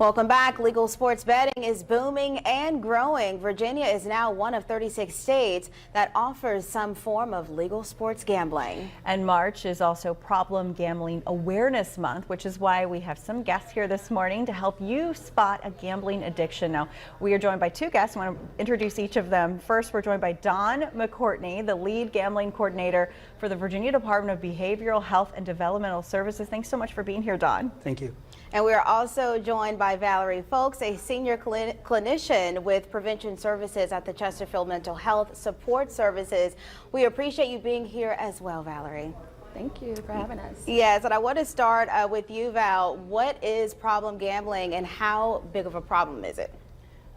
Welcome back. Legal sports betting is booming and growing. Virginia is now one of 36 states that offers some form of legal sports gambling. And March is also Problem Gambling Awareness Month, which is why we have some guests here this morning to help you spot a gambling addiction. Now, we are joined by two guests. I want to introduce each of them. First, we're joined by Don McCourtney, the lead gambling coordinator for the Virginia Department of Behavioral Health and Developmental Services. Thanks so much for being here, Don. Thank you. And we are also joined by Valerie Folks, a senior clinician with prevention services at the Chesterfield Mental Health Support Services. We appreciate you being here as well, Valerie. Thank you for having us. Yes, and I want to start with you, Val. What is problem gambling and how big of a problem is it?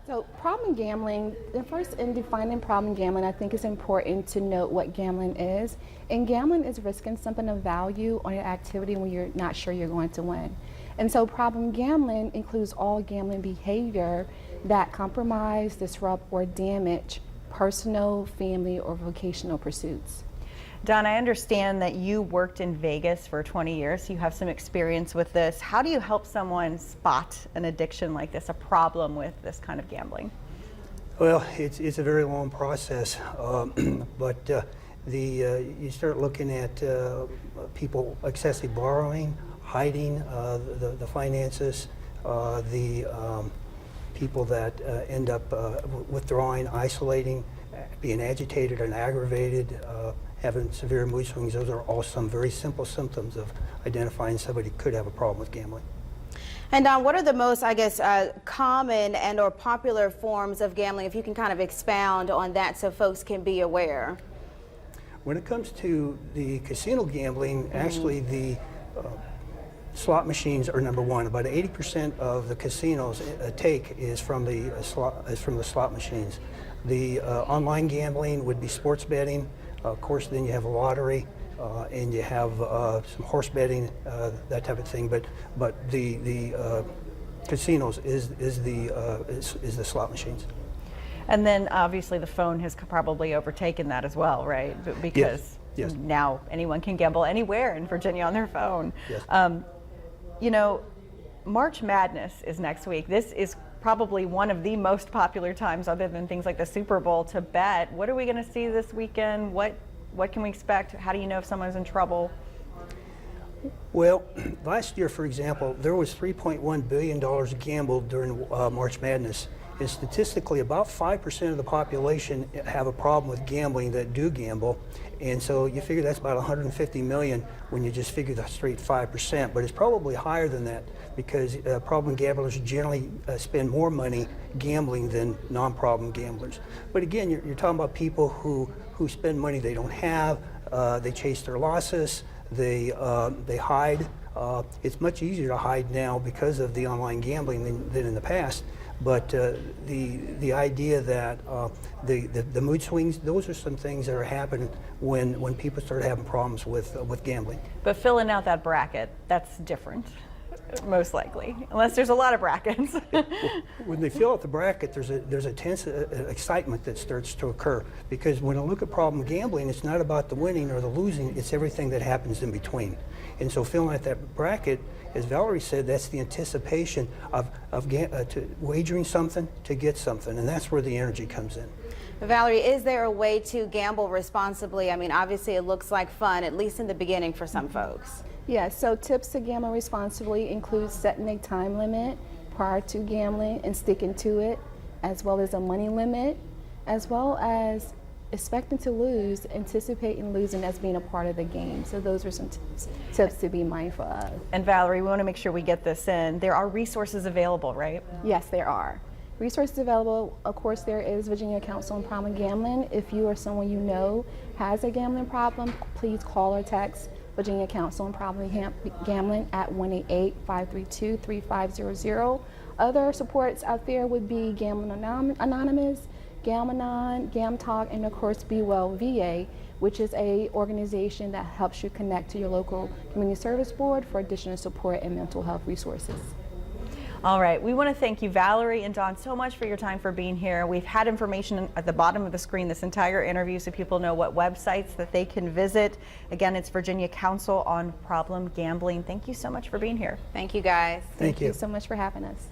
So problem gambling, first in defining problem gambling, I think it's important to note what gambling is. And gambling is risking something of value on your activity when you're not sure you're going to win. And so problem gambling includes all gambling behavior that compromise, disrupt, or damage personal, family, or vocational pursuits. Don, I understand that you worked in Vegas for 20 years. You have some experience with this. How do you help someone spot an addiction like this, a problem with this kind of gambling? Well, it's a very long process, but you start looking at people excessive borrowing, hiding the finances, the people that end up withdrawing, isolating, being agitated and aggravated, having severe mood swings. Those are all some very simple symptoms of identifying somebody who could have a problem with gambling. And Don, what are the most, I guess, common and or popular forms of gambling, if you can kind of expound on that so folks can be aware? When it comes to the casino gambling, actually the slot machines are number one. About 80% of the casinos take is from the slot machines. The online gambling would be sports betting. Of course, then you have a lottery, and you have some horse betting, that type of thing. But the casinos is the slot machines. And then obviously the phone has probably overtaken that as well, right? Because yes. Now anyone can gamble anywhere in Virginia on their phone. Yes. You know, March Madness is next week. This is probably one of the most popular times, other than things like the Super Bowl, to bet. What are we going to see this weekend? What can we expect? How do you know if someone's in trouble? Well, last year, for example, there was $3.1 billion gambled during March Madness. And statistically, about 5% of the population have a problem with gambling that do gamble. And so you figure that's about 150 million when you just figure the straight 5%. But it's probably higher than that because problem gamblers generally spend more money gambling than non-problem gamblers. But again, you're talking about people who spend money they don't have, they chase their losses, they hide. It's much easier to hide now because of the online gambling than in the past. But the idea that the mood swings, those are some things that are happening when people start having problems with gambling. But filling out that bracket, that's different, most likely, unless there's a lot of brackets. When they fill out the bracket, there's a tense excitement that starts to occur, because when I look at problem gambling, it's not about the winning or the losing, it's everything that happens in between. And so filling out that bracket, as Valerie said, that's the anticipation of wagering something to get something, and that's where the energy comes in. Valerie, is there a way to gamble responsibly? I mean, obviously it looks like fun, at least in the beginning for some folks. Yeah, so tips to gamble responsibly include setting a time limit prior to gambling and sticking to it, as well as a money limit, as well as expecting to lose, anticipating losing as being a part of the game. So those are some tips to be mindful of. And Valerie, we want to make sure we get this in. There are resources available, right? Yes, there are. Resources available, of course, there is Virginia Council on Problem Gambling. If you or someone you know has a gambling problem, please call or text Virginia Council on Problem Gambling at 1-888-532-3500. Other supports out there would be Gambling Anonymous, Gam-Anon, Gam-Talk, and of course Be Well VA, which is a organization that helps you connect to your local community service board for additional support and mental health resources. All right, we want to thank you, Valerie and Don, so much for your time, for being here. We've had information at the bottom of the screen this entire interview so people know what websites that they can visit. Again, it's Virginia Council on Problem Gambling. Thank you so much for being here. Thank you, guys. Thank you so much for having us.